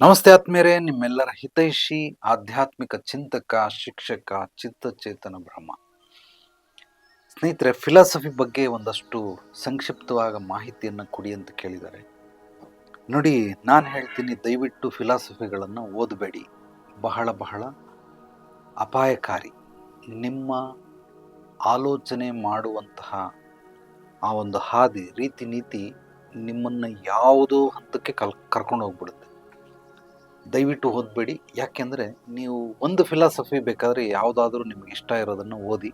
ನಮಸ್ತೆ ಆತ್ಮೀಯರೇ, ನಿಮ್ಮೆಲ್ಲರ ಹಿತೈಷಿ ಆಧ್ಯಾತ್ಮಿಕ ಚಿಂತಕ, ಶಿಕ್ಷಕ, ಚಿತ್ತಚೇತನ ಬ್ರಹ್ಮ. ಸ್ನೇಹಿತರೆ, ಫಿಲಾಸಫಿ ಬಗ್ಗೆ ಒಂದಷ್ಟು ಸಂಕ್ಷಿಪ್ತವಾದ ಮಾಹಿತಿಯನ್ನು ಕೊಡಿ ಅಂತ ಕೇಳಿದ್ದಾರೆ. ನೋಡಿ, ನಾನು ಹೇಳ್ತೀನಿ, ದಯವಿಟ್ಟು ಫಿಲಾಸಫಿಗಳನ್ನು ಓದಬೇಡಿ. ಬಹಳ ಬಹಳ ಅಪಾಯಕಾರಿ. ನಿಮ್ಮ ಆಲೋಚನೆ ಮಾಡುವಂತಹ ಆ ಒಂದು ಹಾದಿ, ರೀತಿ ನೀತಿ ನಿಮ್ಮನ್ನು ಯಾವುದೋ ಹಂತಕ್ಕೆ ಕರ್ಕೊಂಡು ಹೋಗ್ಬಿಡುತ್ತೆ. ದಯವಿಟ್ಟು ಓದಬೇಡಿ. ಯಾಕೆಂದರೆ ನೀವು ಒಂದು ಫಿಲಾಸಫಿ ಬೇಕಾದರೆ ಯಾವುದಾದ್ರೂ ನಿಮಗೆ ಇಷ್ಟ ಇರೋದನ್ನು ಓದಿ,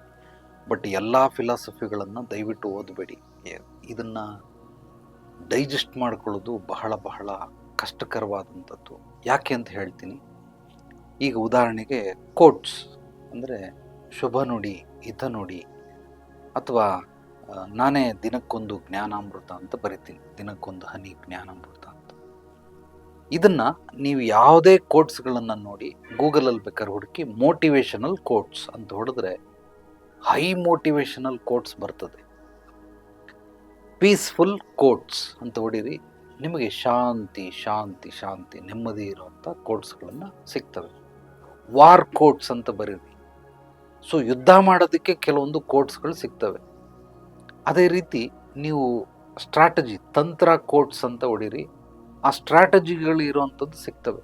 ಬಟ್ ಎಲ್ಲ ಫಿಲಾಸಫಿಗಳನ್ನು ದಯವಿಟ್ಟು ಓದಬೇಡಿ. ಇದನ್ನು ಡೈಜೆಸ್ಟ್ ಮಾಡ್ಕೊಳ್ಳೋದು ಬಹಳ ಬಹಳ ಕಷ್ಟಕರವಾದಂಥದ್ದು. ಯಾಕೆ ಅಂತ ಹೇಳ್ತೀನಿ. ಈಗ ಉದಾಹರಣೆಗೆ ಕೋಟ್ಸ್ ಅಂದರೆ ಶುಭ ನುಡಿ, ಹಿತ ನುಡಿ, ಅಥವಾ ನಾನೇ ದಿನಕ್ಕೊಂದು ಜ್ಞಾನಾಮೃತ ಅಂತ ಬರಿತೀನಿ, ದಿನಕ್ಕೊಂದು ಹನಿ ಜ್ಞಾನಾಮೃತ ಅಂತ. ಇದನ್ನು ನೀವು ಯಾವುದೇ ಕೋಟ್ಸ್ಗಳನ್ನು ನೋಡಿ, ಗೂಗಲಲ್ಲಿ ಬೇಕಾದ್ರೆ ಹುಡುಕಿ, ಮೋಟಿವೇಶನಲ್ ಕೋಟ್ಸ್ ಅಂತ ಹೊಡೆದ್ರೆ ಹೈ ಮೋಟಿವೇಶನಲ್ ಕೋಟ್ಸ್ ಬರ್ತದೆ. ಪೀಸ್ಫುಲ್ ಕೋಟ್ಸ್ ಅಂತ ಹೊಡೀರಿ, ನಿಮಗೆ ಶಾಂತಿ ಶಾಂತಿ ಶಾಂತಿ ನೆಮ್ಮದಿ ಇರುವಂಥ ಕೋಟ್ಸ್ಗಳನ್ನು ಸಿಗ್ತವೆ. ವಾರ್ ಕೋಟ್ಸ್ ಅಂತ ಬರೀರಿ, ಸೊ ಯುದ್ಧ ಮಾಡೋದಕ್ಕೆ ಕೆಲವೊಂದು ಕೋಟ್ಸ್ಗಳು ಸಿಗ್ತವೆ. ಅದೇ ರೀತಿ ನೀವು ಸ್ಟ್ರಾಟಜಿ, ತಂತ್ರ ಕೋಟ್ಸ್ ಅಂತ ಹೊಡೀರಿ, ಆ ಸ್ಟ್ರಾಟಜಿಗಳು ಇರುವಂಥದ್ದು ಸಿಗ್ತವೆ.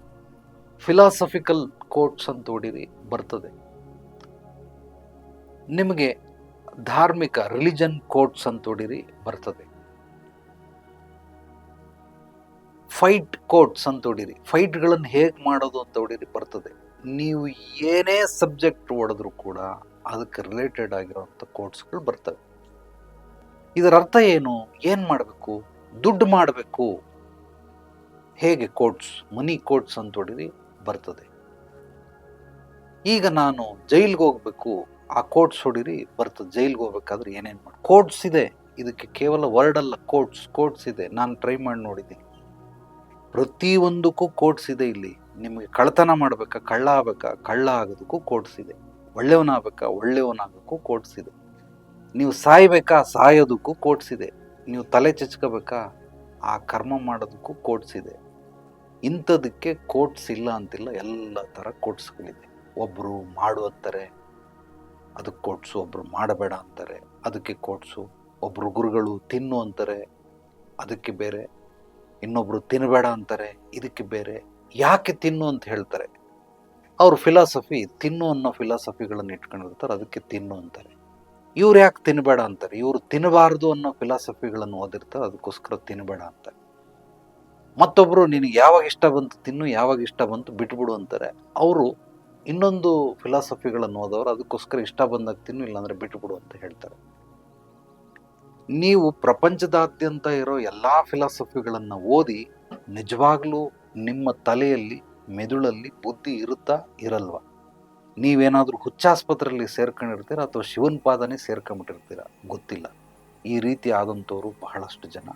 ಫಿಲಾಸಫಿಕಲ್ ಕೋಟ್ಸ್ ಅಂತ ಹೊಡೀರಿ, ಬರ್ತದೆ. ನಿಮಗೆ ಧಾರ್ಮಿಕ ರಿಲಿಜನ್ ಕೋಟ್ಸ್ ಅಂತ ಹೊಡೀರಿ, ಬರ್ತದೆ. ಫೈಟ್ ಕೋಟ್ಸ್ ಅಂತ ಹೊಡೀರಿ, ಫೈಟ್ಗಳನ್ನು ಹೇಗೆ ಮಾಡೋದು ಅಂತ ಹೊಡೀರಿ, ಬರ್ತದೆ. ನೀವು ಏನೇ ಸಬ್ಜೆಕ್ಟ್ ಹೊಡೆದ್ರೂ ಕೂಡ ಅದಕ್ಕೆ ರಿಲೇಟೆಡ್ ಆಗಿರುವಂಥ ಕೋಟ್ಸ್ಗಳು ಬರ್ತವೆ. ಇದರ ಅರ್ಥ ಏನು? ಏನು ಮಾಡಬೇಕು? ದುಡ್ಡು ಮಾಡಬೇಕು. ಹೇಗೆ? ಕೋಟ್ಸ್, ಮನಿ ಕೋಟ್ಸ್ ಅಂತ ಹೊಡೀರಿ, ಬರ್ತದೆ. ಈಗ ನಾನು ಜೈಲ್ಗೆ ಹೋಗ್ಬೇಕು, ಆ ಕೋಟ್ಸ್ ಹೊಡೀರಿ, ಬರ್ತದೆ. ಜೈಲ್ಗೆ ಹೋಗ್ಬೇಕಾದ್ರೆ ಏನೇನು ಮಾಡಿ ಕೋಟ್ಸ್ ಇದೆ. ಇದಕ್ಕೆ ಕೇವಲ ವರ್ಡ್ ಅಲ್ಲ, ಕೋಟ್ಸ್ ಇದೆ. ನಾನು ಟ್ರೈ ಮಾಡಿ ನೋಡಿದ್ದೀನಿ. ಪ್ರತಿಯೊಂದಕ್ಕೂ ಕೋಟ್ಸ್ ಇದೆ. ಇಲ್ಲಿ ನಿಮಗೆ ಕಳ್ಳತನ ಮಾಡಬೇಕಾ, ಕಳ್ಳ ಆಗಬೇಕಾ, ಕಳ್ಳ ಆಗೋದಕ್ಕೂ ಕೋಟ್ಸ್ ಇದೆ. ಒಳ್ಳೆಯವನಾಗಬೇಕಾ, ಒಳ್ಳೆಯವನಾಗೋಕ್ಕೂ ಕೋಟ್ಸ್ ಇದೆ. ನೀವು ಸಾಯ್ಬೇಕಾ, ಸಾಯೋದಕ್ಕೂ ಕೋಟ್ಸ್ ಇದೆ. ನೀವು ತಲೆ ಚಚ್ಕೋಬೇಕಾ, ಆ ಕರ್ಮ ಮಾಡೋದಕ್ಕೂ ಕೋಟ್ಸ್ ಇದೆ. ಇಂಥದಕ್ಕೆ ಕೋಟ್ಸ್ ಇಲ್ಲ ಅಂತಿಲ್ಲ, ಎಲ್ಲ ಥರ ಕೋಟ್ಸ್ಗಳಿದೆ. ಒಬ್ಬರು ಮಾಡು ಅಂತಾರೆ, ಅದಕ್ಕೆ ಕೋಟ್ಸು. ಒಬ್ಬರು ಮಾಡಬೇಡ ಅಂತಾರೆ, ಅದಕ್ಕೆ ಕೋಟ್ಸು. ಒಬ್ಬರು ಗುರುಗಳು ತಿನ್ನು ಅಂತಾರೆ, ಅದಕ್ಕೆ ಬೇರೆ. ಇನ್ನೊಬ್ಬರು ತಿನ್ನಬೇಡ ಅಂತಾರೆ, ಇದಕ್ಕೆ ಬೇರೆ. ಯಾಕೆ ತಿನ್ನು ಅಂತ ಹೇಳ್ತಾರೆ? ಅವರು ಫಿಲಾಸಫಿ, ತಿನ್ನು ಅನ್ನೋ ಫಿಲಾಸಫಿಗಳನ್ನು ಇಟ್ಕೊಂಡಿರ್ತಾರೆ, ಅದಕ್ಕೆ ತಿನ್ನು ಅಂತಾರೆ. ಇವ್ರು ಯಾಕೆ ತಿನ್ನಬೇಡ ಅಂತಾರೆ? ಇವರು ತಿನ್ನಬಾರ್ದು ಅನ್ನೋ ಫಿಲಾಸಫಿಗಳನ್ನು ಓದಿರ್ತಾರೆ, ಅದಕ್ಕೋಸ್ಕರ ತಿನ್ನಬೇಡ ಅಂತಾರೆ. ಮತ್ತೊಬ್ಬರು ನಿನಗೆ ಯಾವಾಗ ಇಷ್ಟ ಬಂತು ತಿನ್ನು, ಯಾವಾಗ ಇಷ್ಟ ಬಂತು ಬಿಟ್ಬಿಡು ಅಂತಾರೆ. ಅವರು ಇನ್ನೊಂದು ಫಿಲಾಸಫಿಗಳನ್ನು ಓದೋರು, ಅದಕ್ಕೋಸ್ಕರ ಇಷ್ಟ ಬಂದಾಗ ತಿನ್ನು, ಇಲ್ಲಾಂದರೆ ಬಿಟ್ಬಿಡು ಅಂತ ಹೇಳ್ತಾರೆ. ನೀವು ಪ್ರಪಂಚದಾದ್ಯಂತ ಇರೋ ಎಲ್ಲ ಫಿಲಾಸಫಿಗಳನ್ನು ಓದಿ, ನಿಜವಾಗ್ಲೂ ನಿಮ್ಮ ತಲೆಯಲ್ಲಿ, ಮೆದುಳಲ್ಲಿ ಬುದ್ಧಿ ಇರುತ್ತಾ ಇರಲ್ವಾ? ನೀವೇನಾದರೂ ಹುಚ್ಚಾಸ್ಪತ್ರೆಯಲ್ಲಿ ಸೇರ್ಕೊಂಡಿರ್ತೀರ ಅಥವಾ ಶಿವನ ಪಾದನೆ ಸೇರ್ಕೊಂಡ್ಬಿಟ್ಟಿರ್ತೀರ, ಗೊತ್ತಿಲ್ಲ. ಈ ರೀತಿ ಆದಂಥವ್ರು ಬಹಳಷ್ಟು ಜನ.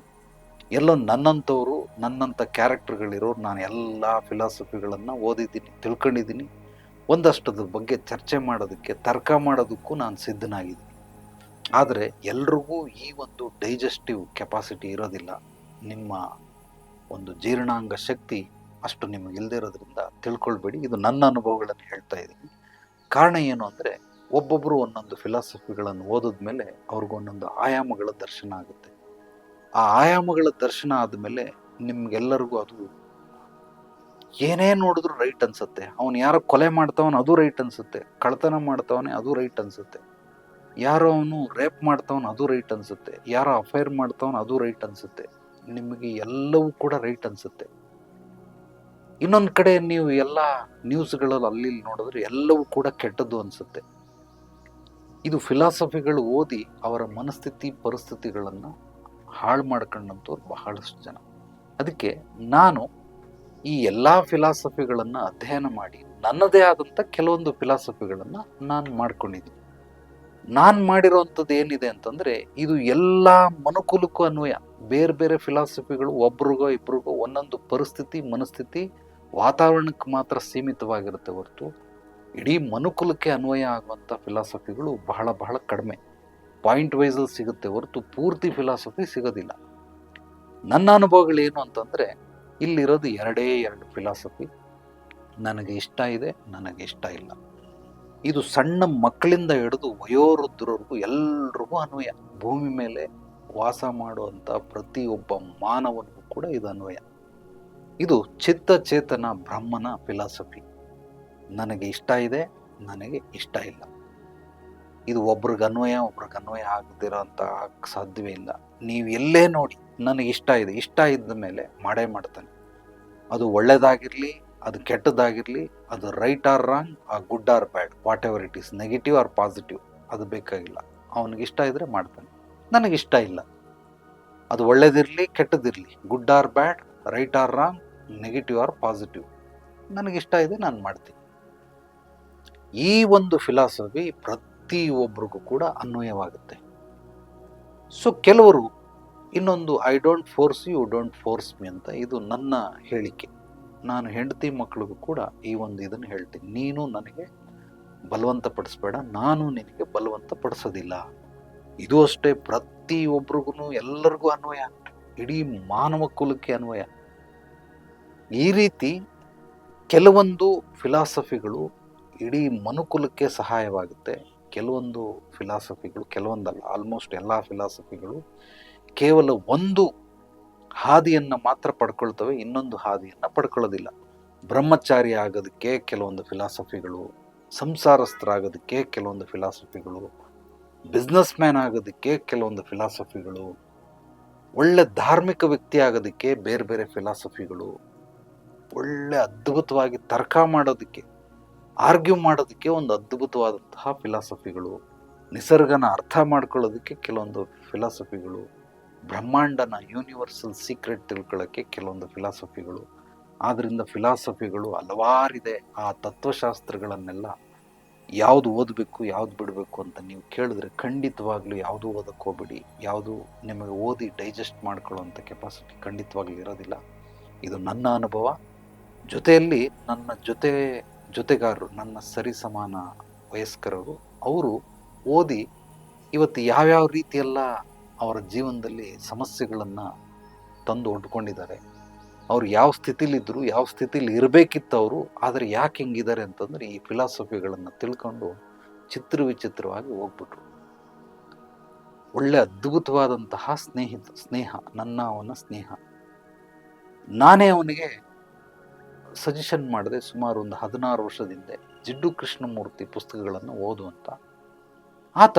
ಎಲ್ಲೋ ನನ್ನಂಥವ್ರು, ನನ್ನಂಥ ಕ್ಯಾರೆಕ್ಟರ್ಗಳಿರೋರು, ನಾನು ಎಲ್ಲ ಫಿಲಾಸಫಿಗಳನ್ನು ಓದಿದ್ದೀನಿ, ತಿಳ್ಕೊಂಡಿದ್ದೀನಿ. ಒಂದಷ್ಟದ್ರ ಬಗ್ಗೆ ಚರ್ಚೆ ಮಾಡೋದಕ್ಕೆ, ತರ್ಕ ಮಾಡೋದಕ್ಕೂ ನಾನು ಸಿದ್ಧನಾಗಿದ್ದೀನಿ. ಆದರೆ ಎಲ್ರಿಗೂ ಈ ಒಂದು ಡೈಜೆಸ್ಟಿವ್ ಕೆಪಾಸಿಟಿ ಇರೋದಿಲ್ಲ. ನಿಮ್ಮ ಒಂದು ಜೀರ್ಣಾಂಗ ಶಕ್ತಿ ಅಷ್ಟು ನಿಮಗೆ ಇಲ್ಲದೆ ಇರೋದ್ರಿಂದ ತಿಳ್ಕೊಳ್ಬೇಡಿ. ಇದು ನನ್ನ ಅನುಭವಗಳನ್ನು ಹೇಳ್ತಾ ಇದ್ದೀನಿ. ಕಾರಣ ಏನು ಅಂದರೆ, ಒಬ್ಬೊಬ್ಬರು ಒಂದೊಂದು ಫಿಲಾಸಫಿಗಳನ್ನು ಓದಿದ್ಮೇಲೆ ಅವ್ರಿಗೊಂದೊಂದು ಆಯಾಮಗಳ ದರ್ಶನ ಆಗುತ್ತೆ. ಆ ಆಯಾಮಗಳ ದರ್ಶನ ಆದಮೇಲೆ ನಿಮ್ಗೆಲ್ಲರಿಗೂ ಅದು ಏನೇ ನೋಡಿದ್ರು ರೈಟ್ ಅನ್ಸುತ್ತೆ. ಅವನು ಯಾರೋ ಕೊಲೆ ಮಾಡ್ತಾವನು, ಅದು ರೈಟ್ ಅನ್ಸುತ್ತೆ. ಕಳ್ತನ ಮಾಡ್ತಾವನೆ, ಅದು ರೈಟ್ ಅನ್ಸುತ್ತೆ. ಯಾರೋ ಅವನು ರೇಪ್ ಮಾಡ್ತಾವನು, ಅದು ರೈಟ್ ಅನ್ಸುತ್ತೆ. ಯಾರೋ ಅಫೈರ್ ಮಾಡ್ತಾವನು, ಅದು ರೈಟ್ ಅನ್ಸುತ್ತೆ. ನಿಮಗೆ ಎಲ್ಲವೂ ಕೂಡ ರೈಟ್ ಅನ್ಸುತ್ತೆ. ಇನ್ನೊಂದು ಕಡೆ ನೀವು ಎಲ್ಲ ನ್ಯೂಸ್ಗಳಲ್ಲಿ ಅಲ್ಲಿ ನೋಡಿದ್ರೆ ಎಲ್ಲವೂ ಕೂಡ ಕೆಟ್ಟದ್ದು ಅನ್ಸುತ್ತೆ. ಇದು ಫಿಲಾಸಫಿಗಳು ಓದಿ ಅವರ ಮನಸ್ಥಿತಿ ಪರಿಸ್ಥಿತಿಗಳನ್ನು ಹಾಳು ಮಾಡ್ಕೊಂಡಂಥವ್ರು ಬಹಳಷ್ಟು ಜನ. ಅದಕ್ಕೆ ನಾನು ಈ ಎಲ್ಲ ಫಿಲಾಸಫಿಗಳನ್ನು ಅಧ್ಯಯನ ಮಾಡಿ ನನ್ನದೇ ಆದಂಥ ಕೆಲವೊಂದು ಫಿಲಾಸಫಿಗಳನ್ನು ನಾನು ಮಾಡ್ಕೊಂಡಿದ್ದೀನಿ. ನಾನು ಮಾಡಿರೋವಂಥದ್ದು ಏನಿದೆ ಅಂತಂದರೆ, ಇದು ಎಲ್ಲ ಮನುಕುಲಕ್ಕೂ ಅನ್ವಯ. ಬೇರೆ ಬೇರೆ ಫಿಲಾಸಫಿಗಳು ಒಬ್ರಿಗೋ ಇಬ್ರಿಗೋ ಒಂದೊಂದು ಪರಿಸ್ಥಿತಿ, ಮನಸ್ಥಿತಿ, ವಾತಾವರಣಕ್ಕೆ ಮಾತ್ರ ಸೀಮಿತವಾಗಿರುತ್ತೆ ಹೊರತು ಇಡೀ ಮನುಕುಲಕ್ಕೆ ಅನ್ವಯ ಆಗುವಂಥ ಫಿಲಾಸಫಿಗಳು ಬಹಳ ಬಹಳ ಕಡಿಮೆ. ಪಾಯಿಂಟ್ ವೈಸಲ್ಲಿ ಸಿಗುತ್ತೆ ಹೊರತು ಪೂರ್ತಿ ಫಿಲಾಸಫಿ ಸಿಗೋದಿಲ್ಲ. ನನ್ನ ಅನುಭವಗಳೇನು ಅಂತಂದರೆ, ಇಲ್ಲಿರೋದು ಎರಡೇ ಎರಡು ಫಿಲಾಸಫಿ, ನನಗೆ ಇಷ್ಟ ಇದೆ, ನನಗೆ ಇಷ್ಟ ಇಲ್ಲ. ಇದು ಸಣ್ಣ ಮಕ್ಕಳಿಂದ ಹಿಡಿದು ವಯೋವೃದ್ಧರವರೆಗೂ ಎಲ್ರಿಗೂ ಅನ್ವಯ. ಭೂಮಿ ಮೇಲೆ ವಾಸ ಮಾಡುವಂಥ ಪ್ರತಿಯೊಬ್ಬ ಮಾನವನಿಗೂ ಕೂಡ ಇದು ಅನ್ವಯ. ಇದು ಚಿತ್ತ ಚೇತನ ಬ್ರಹ್ಮನ ಫಿಲಾಸಫಿ. ನನಗೆ ಇಷ್ಟ ಇದೆ, ನನಗೆ ಇಷ್ಟ ಇಲ್ಲ. ಇದು ಒಬ್ರಿಗೆ ಅನ್ವಯ ಆಗದಿರೋ ಅಂತ ಸಾಧ್ಯವೇ ಇಲ್ಲ. ನೀವು ಎಲ್ಲೇ ನೋಡಿ, ನನಗೆ ಇಷ್ಟ ಇದೆ, ಇಷ್ಟ ಇದ್ದ ಮೇಲೆ ಮಾಡೇ ಮಾಡ್ತಾನೆ. ಅದು ಒಳ್ಳೇದಾಗಿರಲಿ, ಅದು ಕೆಟ್ಟದಾಗಿರಲಿ, ಅದು ರೈಟ್ ಆರ್ ರಾಂಗ್, ಆ good or bad, whatever it is, negative or positive, ಅದು ಬೇಕಾಗಿಲ್ಲ. ಅವನಿಗೆ ಇಷ್ಟ ಇದ್ದರೆ ಮಾಡ್ತಾನೆ. ನನಗಿಷ್ಟ ಇಲ್ಲ, ಅದು ಒಳ್ಳೇದಿರಲಿ ಕೆಟ್ಟದಿರಲಿ, good or bad, right or wrong, negative or positive, ನನಗಿಷ್ಟ ಇದೆ, ನಾನು ಮಾಡ್ತೀನಿ. ಈ ಒಂದು ಫಿಲಾಸಫಿ ಪ್ರತಿಯೊಬ್ಬರಿಗೂ ಕೂಡ ಅನ್ವಯವಾಗುತ್ತೆ. ಸೊ ಕೆಲವರು ಇನ್ನೊಂದು I don't force you don't force me ಅಂತ, ಇದು ನನ್ನ ಹೇಳಿಕೆ. ನಾನು ಹೆಂಡತಿ ಮಕ್ಕಳಿಗೂ ಕೂಡ ಈ ಒಂದು ಇದನ್ನು ಹೇಳ್ತೀನಿ, ನೀನು ನನಗೆ ಬಲವಂತ ಪಡಿಸ್ಬೇಡ, ನಾನು ನಿನಗೆ ಬಲವಂತ ಪಡಿಸೋದಿಲ್ಲ. ಇದು ಅಷ್ಟೇ, ಪ್ರತಿಯೊಬ್ಬರಿಗೂ ಎಲ್ಲರಿಗೂ ಅನ್ವಯ, ಇಡೀ ಮಾನವ ಕುಲಕ್ಕೆ ಅನ್ವಯ. ಈ ರೀತಿ ಕೆಲವೊಂದು ಫಿಲಾಸಫಿಗಳು ಇಡೀ ಮನುಕುಲಕ್ಕೆ ಸಹಾಯವಾಗುತ್ತೆ. ಕೆಲವೊಂದು ಫಿಲಾಸಫಿಗಳು, ಕೆಲವೊಂದಲ್ಲ, ಆಲ್ಮೋಸ್ಟ್ ಎಲ್ಲ ಫಿಲಾಸಫಿಗಳು ಕೇವಲ ಒಂದು ಹಾದಿಯನ್ನು ಮಾತ್ರ ಪಡ್ಕೊಳ್ತವೆ, ಇನ್ನೊಂದು ಹಾದಿಯನ್ನು ಪಡ್ಕೊಳ್ಳೋದಿಲ್ಲ. ಬ್ರಹ್ಮಚಾರಿ ಆಗೋದಕ್ಕೆ ಕೆಲವೊಂದು ಫಿಲಾಸಫಿಗಳು, ಸಂಸಾರಸ್ಥರಾಗೋದಕ್ಕೆ ಕೆಲವೊಂದು ಫಿಲಾಸಫಿಗಳು, ಬಿಸ್ನೆಸ್ ಮ್ಯಾನ್ ಆಗೋದಕ್ಕೆ ಕೆಲವೊಂದು ಫಿಲಾಸಫಿಗಳು, ಒಳ್ಳೆ ಧಾರ್ಮಿಕ ವ್ಯಕ್ತಿ ಆಗೋದಕ್ಕೆ ಬೇರೆ ಬೇರೆ ಫಿಲಾಸಫಿಗಳು, ಒಳ್ಳೆ ಅದ್ಭುತವಾಗಿ ತರ್ಕ ಮಾಡೋದಕ್ಕೆ, ಆರ್ಗ್ಯೂ ಮಾಡೋದಕ್ಕೆ ಒಂದು ಅದ್ಭುತವಾದಂತಹ ಫಿಲಾಸಫಿಗಳು, ನಿಸರ್ಗನ ಅರ್ಥ ಮಾಡ್ಕೊಳ್ಳೋದಕ್ಕೆ ಕೆಲವೊಂದು ಫಿಲಾಸಫಿಗಳು, ಬ್ರಹ್ಮಾಂಡನ ಯೂನಿವರ್ಸಲ್ ಸೀಕ್ರೆಟ್ ತಿಳ್ಕೊಳ್ಳೋಕ್ಕೆ ಕೆಲವೊಂದು ಫಿಲಾಸಫಿಗಳು. ಆದ್ದರಿಂದ ಫಿಲಾಸಫಿಗಳು ಹಲವಾರಿದೆ. ಆ ತತ್ವಶಾಸ್ತ್ರಗಳನ್ನೆಲ್ಲ ಯಾವುದು ಓದಬೇಕು ಯಾವುದು ಬಿಡಬೇಕು ಅಂತ ನೀವು ಕೇಳಿದ್ರೆ ಖಂಡಿತವಾಗ್ಲೂ ಯಾವುದು ಓದಕ್ಕೆ ಹೋಗ್ಬೇಡಿ. ಯಾವುದು ನಿಮಗೆ ಓದಿ ಡೈಜೆಸ್ಟ್ ಮಾಡ್ಕೊಳ್ಳೋವಂಥ ಕೆಪಾಸಿಟಿ ಖಂಡಿತವಾಗ್ಲೂ ಇರೋದಿಲ್ಲ. ಇದು ನನ್ನ ಅನುಭವ. ಜೊತೆಯಲ್ಲಿ ನನ್ನ ಜೊತೆಗಾರರು, ನನ್ನ ಸರಿಸಮಾನ ವಯಸ್ಕರರು, ಅವರು ಓದಿ ಇವತ್ತು ಯಾವ್ಯಾವ ರೀತಿಯೆಲ್ಲ ಅವರ ಜೀವನದಲ್ಲಿ ಸಮಸ್ಯೆಗಳನ್ನು ತಂದು ಒಡ್ಕೊಂಡಿದ್ದಾರೆ, ಅವ್ರು ಯಾವ ಸ್ಥಿತಿಲಿದ್ದರು, ಯಾವ ಸ್ಥಿತಿಲಿ ಇರಬೇಕಿತ್ತು ಅವರು, ಆದರೆ ಯಾಕೆ ಹಿಂಗಿದ್ದಾರೆ ಅಂತಂದರೆ ಈ ಫಿಲಾಸಫಿಗಳನ್ನು ತಿಳ್ಕೊಂಡು ವಿಚಿತ್ರವಾಗಿ ಹೋಗ್ಬಿಟ್ರು. ಒಳ್ಳೆ ಅದ್ಭುತವಾದಂತಹ ಸ್ನೇಹ, ಅವನ ಸ್ನೇಹ. ನಾನೇ ಅವನಿಗೆ ಸಜೆಷನ್ ಮಾಡಿದೆ ಸುಮಾರು ಒಂದು 16 ವರ್ಷದಿಂದ ಜಿಡ್ಡು ಕೃಷ್ಣಮೂರ್ತಿ ಪುಸ್ತಕಗಳನ್ನು ಓದುವಂತ. ಆತ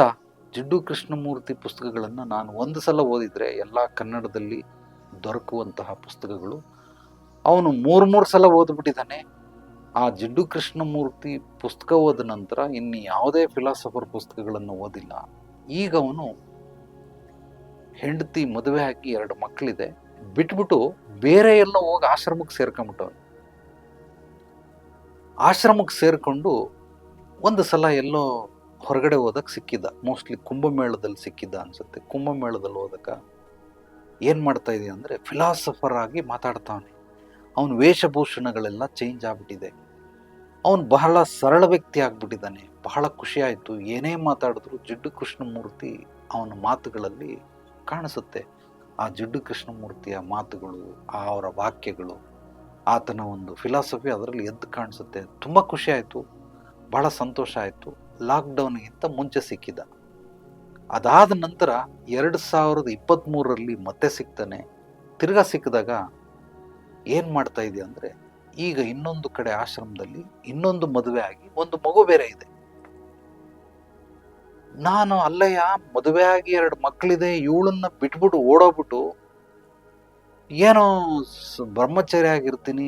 ಜಿಡ್ಡು ಕೃಷ್ಣಮೂರ್ತಿ ಪುಸ್ತಕಗಳನ್ನು ನಾನು ಒಂದು ಸಲ ಓದಿದರೆ ಎಲ್ಲ ಕನ್ನಡದಲ್ಲಿ ದೊರಕುವಂತಹ ಪುಸ್ತಕಗಳು, ಅವನು 3 ಸಲ ಓದ್ಬಿಟ್ಟಿದ್ದಾನೆ. ಆ ಜಿಡ್ಡು ಕೃಷ್ಣಮೂರ್ತಿ ಪುಸ್ತಕ ಓದ ನಂತರ ಇನ್ನು ಯಾವುದೇ ಫಿಲಾಸಫರ್ ಪುಸ್ತಕಗಳನ್ನು ಓದಿಲ್ಲ. ಈಗ ಅವನು ಹೆಂಡತಿ ಮದುವೆ ಆಗಿ 2 ಮಕ್ಕಳಿದೆ, ಬಿಟ್ಬಿಟ್ಟು ಬೇರೆ ಎಲ್ಲ ಹೋಗಿ ಆಶ್ರಮಕ್ಕೆ ಸೇರ್ಕೊಂಡ್ಬಿಟ್ಟವನು. ಆಶ್ರಮಕ್ಕೆ ಸೇರ್ಕೊಂಡು ಒಂದು ಸಲ ಎಲ್ಲೋ ಹೊರಗಡೆ ಹೋದಕ್ಕೆ ಸಿಕ್ಕಿದ್ದ, ಮೋಸ್ಟ್ಲಿ ಕುಂಭಮೇಳದಲ್ಲಿ ಸಿಕ್ಕಿದ್ದ ಅನ್ಸುತ್ತೆ. ಕುಂಭಮೇಳದಲ್ಲಿ ಹೋದಕ್ಕ ಏನು ಮಾಡ್ತಾ ಇದೆಯಾ ಅಂದರೆ ಫಿಲಾಸಫರ್ ಆಗಿ ಮಾತಾಡ್ತಾವನೆ. ಅವನ ವೇಷಭೂಷಣಗಳೆಲ್ಲ ಚೇಂಜ್ ಆಗ್ಬಿಟ್ಟಿದೆ. ಅವನು ಬಹಳ ಸರಳ ವ್ಯಕ್ತಿ ಆಗ್ಬಿಟ್ಟಿದ್ದಾನೆ. ಬಹಳ ಖುಷಿ ಆಯಿತು. ಏನೇ ಮಾತಾಡಿದ್ರು ಜಿಡ್ಡು ಕೃಷ್ಣಮೂರ್ತಿ ಅವನ ಮಾತುಗಳಲ್ಲಿ ಕಾಣಿಸುತ್ತೆ. ಆ ಜಿಡ್ಡು ಕೃಷ್ಣಮೂರ್ತಿಯ ಮಾತುಗಳು, ಅವರ ವಾಕ್ಯಗಳು, ಆತನ ಒಂದು ಫಿಲಾಸಫಿ ಅದರಲ್ಲಿ ಎದ್ದು ಕಾಣಿಸುತ್ತೆ. ತುಂಬ ಖುಷಿ ಆಯಿತು, ಬಹಳ ಸಂತೋಷ ಆಯಿತು. ಲಾಕ್ಡೌನ್ಗಿಂತ ಮುಂಚೆ ಸಿಕ್ಕಿದ್ದ. ಅದಾದ ನಂತರ 2023ರಲ್ಲಿ ಮತ್ತೆ ಸಿಗ್ತಾನೆ. ತಿರ್ಗಾ ಸಿಕ್ಕಿದಾಗ ಏನು ಮಾಡ್ತಾ ಇದೆಯಾ ಅಂದರೆ, ಈಗ ಇನ್ನೊಂದು ಕಡೆ ಆಶ್ರಮದಲ್ಲಿ ಇನ್ನೊಂದು ಮದುವೆ ಆಗಿ ಒಂದು ಮಗು ಬೇರೆ ಇದೆ. ನಾನು ಅಲ್ಲಯ್ಯ, ಮದುವೆ ಆಗಿ 2 ಮಕ್ಕಳಿದೆ, ಇವಳನ್ನ ಬಿಟ್ಬಿಟ್ಟು ಓಡೋಗ್ಬಿಟ್ಟು ಏನೋ ಬ್ರಹ್ಮಚಾರಿ ಆಗಿರ್ತೀನಿ,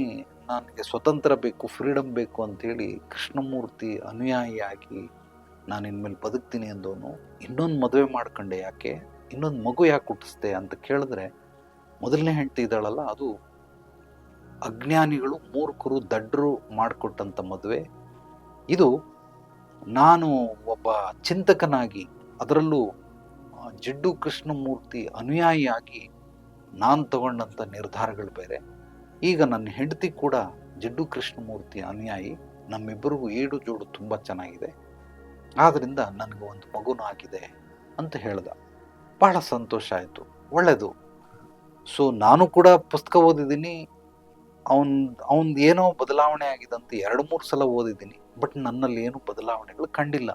ನನಗೆ ಸ್ವತಂತ್ರ ಬೇಕು, ಫ್ರೀಡಮ್ ಬೇಕು ಅಂತೇಳಿ ಕೃಷ್ಣಮೂರ್ತಿ ಅನುಯಾಯಿಯಾಗಿ ನಾನು ಇನ್ಮೇಲೆ ಬದುಕ್ತೀನಿ ಅಂದವನು ಇನ್ನೊಂದು ಮದುವೆ ಮಾಡ್ಕೊಂಡೆ, ಯಾಕೆ ಇನ್ನೊಂದು ಮಗು ಯಾಕೆ ಹುಟ್ಟಿಸ್ದೆ ಅಂತ ಕೇಳಿದ್ರೆ, ಮೊದಲನೇ ಹೆಂಡತಿ ಇದ್ದಾಳಲ್ಲ, ಅದು ಅಜ್ಞಾನಿಗಳು, ಮೂರ್ಖರು, ದಡ್ಡರು ಮಾಡಿಕೊಟ್ಟಂಥ ಮದುವೆ. ಇದು ನಾನು ಒಬ್ಬ ಚಿಂತಕನಾಗಿ, ಅದರಲ್ಲೂ ಜಿಡ್ಡು ಕೃಷ್ಣಮೂರ್ತಿ ಅನುಯಾಯಿಯಾಗಿ ನಾನು ತಗೊಂಡಂಥ ನಿರ್ಧಾರಗಳು ಬೇರೆ. ಈಗ ನನ್ನ ಹೆಂಡತಿ ಕೂಡ ಜಿಡ್ಡು ಕೃಷ್ಣಮೂರ್ತಿ ಅನುಯಾಯಿ. ನಮ್ಮಿಬ್ಬರಿಗೂ ಏಡು ಜೋಡು ತುಂಬ ಚೆನ್ನಾಗಿದೆ. ಆದ್ದರಿಂದ ನನಗೆ ಒಂದು ಮಗುನೂ ಆಗಿದೆ ಅಂತ ಹೇಳ್ದ. ಬಹಳ ಸಂತೋಷ ಆಯಿತು, ಒಳ್ಳೆಯದು. ಸೊ ನಾನು ಕೂಡ ಪುಸ್ತಕ ಓದಿದ್ದೀನಿ, ಅವನ್ ಅವನ್ದು ಏನೋ ಬದಲಾವಣೆ ಆಗಿದೆ ಅಂತ 2-3 ಸಲ ಓದಿದ್ದೀನಿ. ಬಟ್ ನನ್ನಲ್ಲಿ ಏನು ಬದಲಾವಣೆಗಳು ಕಂಡಿಲ್ಲ.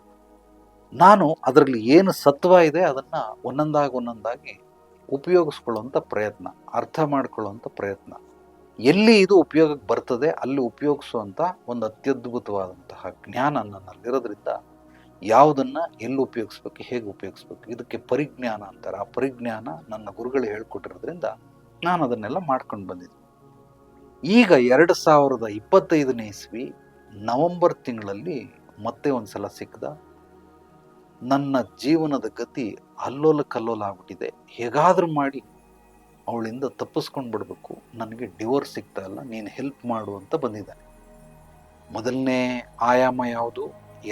ನಾನು ಅದರಲ್ಲಿ ಏನು ಸತ್ವ ಇದೆ ಅದನ್ನ ಒಂದೊಂದಾಗಿ ಉಪಯೋಗಿಸ್ಕೊಳ್ಳುವಂಥ ಪ್ರಯತ್ನ, ಅರ್ಥ ಮಾಡ್ಕೊಳ್ಳುವಂಥ ಪ್ರಯತ್ನ. ಎಲ್ಲಿ ಇದು ಉಪಯೋಗಕ್ಕೆ ಬರ್ತದೆ ಅಲ್ಲಿ ಉಪಯೋಗಿಸುವಂಥ ಒಂದು ಅತ್ಯದ್ಭುತವಾದಂತಹ ಜ್ಞಾನ ನನ್ನಲ್ಲಿರೋದ್ರಿಂದ ಯಾವುದನ್ನ ಎಲ್ಲಿ ಉಪಯೋಗಿಸ್ಬೇಕು, ಹೇಗೆ ಉಪಯೋಗಿಸ್ಬೇಕು, ಇದಕ್ಕೆ ಪರಿಜ್ಞಾನ ಅಂತಾರೆ. ಆ ಪರಿಜ್ಞಾನ ನನ್ನ ಗುರುಗಳು ಹೇಳ್ಕೊಟ್ಟಿರೋದ್ರಿಂದ ನಾನು ಅದನ್ನೆಲ್ಲ ಮಾಡ್ಕೊಂಡು ಬಂದಿದ್ದೆ. ಈಗ 2025ನೇ ಇಸ್ವಿ ನವೆಂಬರ್ ತಿಂಗಳಲ್ಲಿ ಮತ್ತೆ ಒಂದ್ಸಲ ಸಿಕ್ಕದ. ನನ್ನ ಜೀವನದ ಗತಿ ಅಲ್ಲೋಲ ಕಲ್ಲೋಲ ಆಗ್ಬಿಟ್ಟಿದೆ. ಹೇಗಾದ್ರೂ ಮಾಡಿ ಅವಳಿಂದ ತಪ್ಪಿಸ್ಕೊಂಡು ಬಿಡ್ಬೇಕು, ನನಗೆ ಡಿವೋರ್ಸ್ ಸಿಗ್ತಾ ಇಲ್ಲ, ನೀನು ಹೆಲ್ಪ್ ಮಾಡು ಅಂತ ಬಂದಿದ್ದಾನೆ. ಮೊದಲನೇ ಆಯಾಮ ಯಾವುದು,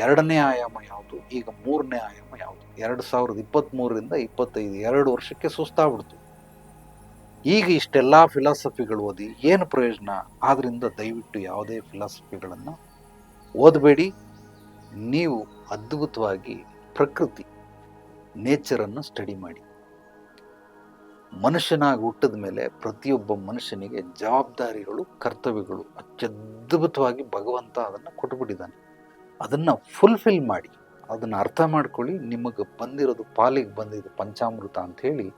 ಎರಡನೇ ಆಯಾಮ ಯಾವುದು, ಈಗ ಮೂರನೇ ಆಯಾಮ ಯಾವುದು. 2023ರಿಂದ 25 2 ವರ್ಷಕ್ಕೆ ಸುಸ್ತಾಗ್ಬಿಡ್ತು. ಈಗ ಇಷ್ಟೆಲ್ಲ ಫಿಲಾಸಫಿಗಳು ಓದಿ ಏನು ಪ್ರಯೋಜನ? ಆದ್ರಿಂದ ದಯವಿಟ್ಟು ಯಾವುದೇ ಫಿಲಾಸಫಿಗಳನ್ನು ಓದಬೇಡಿ. ನೀವು ಅದ್ಭುತವಾಗಿ ಪ್ರಕೃತಿ, ನೇಚರನ್ನು ಸ್ಟಡಿ ಮಾಡಿ. ಮನುಷ್ಯನಾಗಿ ಹುಟ್ಟಿದ ಮೇಲೆ ಪ್ರತಿಯೊಬ್ಬ ಮನುಷ್ಯನಿಗೆ ಜವಾಬ್ದಾರಿಗಳು, ಕರ್ತವ್ಯಗಳು ಅತ್ಯದ್ಭುತವಾಗಿ ಭಗವಂತ ಅದನ್ನು ಕೊಟ್ಟುಬಿಟ್ಟಿದ್ದಾನೆ. ಅದನ್ನು ಫುಲ್ಫಿಲ್ ಮಾಡಿ, ಅದನ್ನು ಅರ್ಥ ಮಾಡ್ಕೊಳ್ಳಿ. ನಿಮಗೆ ಬಂದಿರೋದು, ಪಾಲಿಗೆ ಬಂದಿದ್ದು ಪಂಚಾಮೃತ ಅಂತ ಹೇಳಿ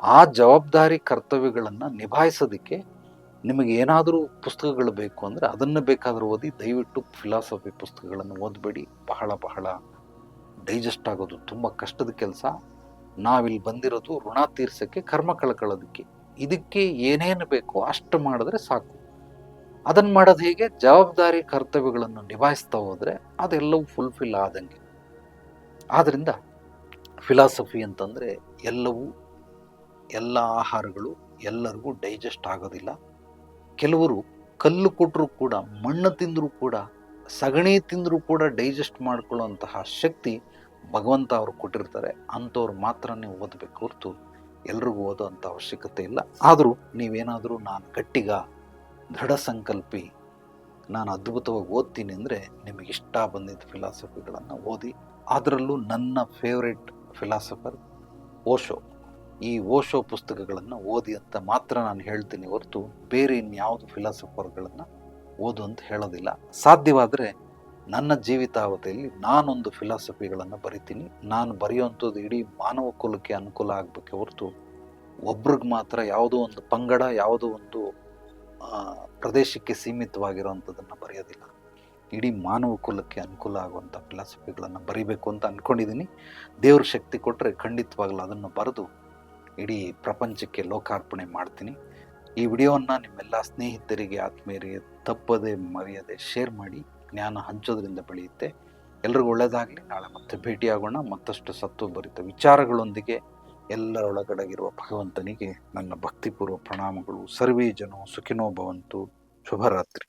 ಆ ಜವಾಬ್ದಾರಿ ಕರ್ತವ್ಯಗಳನ್ನು ನಿಭಾಯಿಸೋದಕ್ಕೆ ನಿಮಗೆ ಏನಾದರೂ ಪುಸ್ತಕಗಳು ಬೇಕು ಅಂದರೆ ಅದನ್ನು ಬೇಕಾದರೂ ಓದಿ. ದಯವಿಟ್ಟು ಫಿಲಾಸಫಿ ಪುಸ್ತಕಗಳನ್ನು ಓದಬೇಡಿ. ಬಹಳ ಬಹಳ ಡೈಜೆಸ್ಟ್ ಆಗೋದು ತುಂಬ ಕಷ್ಟದ ಕೆಲಸ. ನಾವಿಲ್ಲಿ ಬಂದಿರೋದು ಋಣ ತೀರ್ಸೋಕ್ಕೆ, ಕರ್ಮ ಕಳ್ಕೊಳ್ಳೋದಕ್ಕೆ. ಇದಕ್ಕೆ ಏನೇನು ಬೇಕೋ ಅಷ್ಟು ಮಾಡಿದ್ರೆ ಸಾಕು. ಅದನ್ನು ಮಾಡೋದು ಹೇಗೆ? ಜವಾಬ್ದಾರಿ ಕರ್ತವ್ಯಗಳನ್ನು ನಿಭಾಯಿಸ್ತಾ ಹೋದರೆ ಅದೆಲ್ಲವೂ ಫುಲ್ಫಿಲ್ ಆದಂಗೆ. ಆದ್ದರಿಂದ ಫಿಲಾಸಫಿ ಅಂತಂದರೆ ಎಲ್ಲವೂ, ಎಲ್ಲ ಆಹಾರಗಳು ಎಲ್ಲರಿಗೂ ಡೈಜೆಸ್ಟ್ ಆಗೋದಿಲ್ಲ. ಕೆಲವರು ಕಲ್ಲು ಕೊಟ್ಟರೂ ಕೂಡ, ಮಣ್ಣು ತಿಂದರೂ ಕೂಡ, ಸಗಣಿ ತಿಂದರೂ ಕೂಡ ಡೈಜೆಸ್ಟ್ ಮಾಡ್ಕೊಳ್ಳುವಂತಹ ಶಕ್ತಿ ಭಗವಂತ ಅವರು ಕೊಟ್ಟಿರ್ತಾರೆ. ಅಂಥವ್ರು ಮಾತ್ರನೇ ಓದಬೇಕು ಹೊರತು ಎಲ್ರಿಗೂ ಓದೋವಂಥ ಅವಶ್ಯಕತೆ ಇಲ್ಲ. ಆದರೂ ನೀವೇನಾದರೂ ನಾನು ಗಟ್ಟಿಗ, ದೃಢ ಸಂಕಲ್ಪಿ, ನಾನು ಅದ್ಭುತವಾಗಿ ಓದ್ತೀನಿ ಅಂದರೆ ನಿಮಗಿಷ್ಟ ಬಂದಿದ್ದ ಫಿಲಾಸಫಿಗಳನ್ನು ಓದಿ. ಅದರಲ್ಲೂ ನನ್ನ ಫೇವ್ರೆಟ್ ಫಿಲಾಸಫರ್ ಓಶೋ. ಈ ಓಶೋ ಪುಸ್ತಕಗಳನ್ನು ಓದಿ ಅಂತ ಮಾತ್ರ ನಾನು ಹೇಳ್ತೀನಿ ಹೊರತು ಬೇರೆ ಇನ್ಯಾವುದು ಫಿಲಾಸಫರ್ಗಳನ್ನು ಓದು ಅಂತ ಹೇಳೋದಿಲ್ಲ. ಸಾಧ್ಯವಾದರೆ ನನ್ನ ಜೀವಿತಾವಧಿಯಲ್ಲಿ ನಾನೊಂದು ಫಿಲಾಸಫಿಗಳನ್ನು ಬರಿತೀನಿ. ನಾನು ಬರೆಯುವಂಥದ್ದು ಇಡೀ ಮಾನವ ಕುಲಕ್ಕೆ ಅನುಕೂಲ ಆಗಬೇಕೆ ಹೊರತು ಒಬ್ರಿಗೆ ಮಾತ್ರ, ಯಾವುದೋ ಒಂದು ಪಂಗಡ, ಯಾವುದೋ ಒಂದು ಪ್ರದೇಶಕ್ಕೆ ಸೀಮಿತವಾಗಿರುವಂಥದ್ದನ್ನು ಬರೆಯೋದಿಲ್ಲ. ಇಡೀ ಮಾನವ ಕುಲಕ್ಕೆ ಅನುಕೂಲ ಆಗುವಂಥ ಫಿಲಾಸಫಿಗಳನ್ನು ಬರಿಬೇಕು ಅಂತ ಅಂದ್ಕೊಂಡಿದ್ದೀನಿ. ದೇವ್ರ ಶಕ್ತಿ ಕೊಟ್ಟರೆ ಖಂಡಿತವಾಗಲೂ ಅದನ್ನು ಬರೆದು ಇಡೀ ಪ್ರಪಂಚಕ್ಕೆ ಲೋಕಾರ್ಪಣೆ ಮಾಡ್ತೀನಿ. ಈ ವಿಡಿಯೋವನ್ನು ನಿಮ್ಮೆಲ್ಲ ಸ್ನೇಹಿತರಿಗೆ, ಆತ್ಮೀಯರಿಗೆ ತಪ್ಪದೆ ಮರೆಯದೆ ಶೇರ್ ಮಾಡಿ. ಜ್ಞಾನ ಹಂಚೋದ್ರಿಂದ ಬೆಳೆಯುತ್ತೆ. ಎಲ್ರಿಗೂ ಒಳ್ಳೆಯದಾಗಲಿ. ನಾಳೆ ಮತ್ತೆ ಭೇಟಿಯಾಗೋಣ ಮತ್ತಷ್ಟು ಸತ್ವಭರಿತ ವಿಚಾರಗಳೊಂದಿಗೆ. ಎಲ್ಲರೊಳಗಡೆಗಿರುವ ಭಗವಂತನಿಗೆ ನನ್ನ ಭಕ್ತಿಪೂರ್ವ ಪ್ರಣಾಮಗಳು. ಸರ್ವೇ ಜನೋ ಸುಖಿನೋ ಭವಂತು. ಶುಭರಾತ್ರಿ.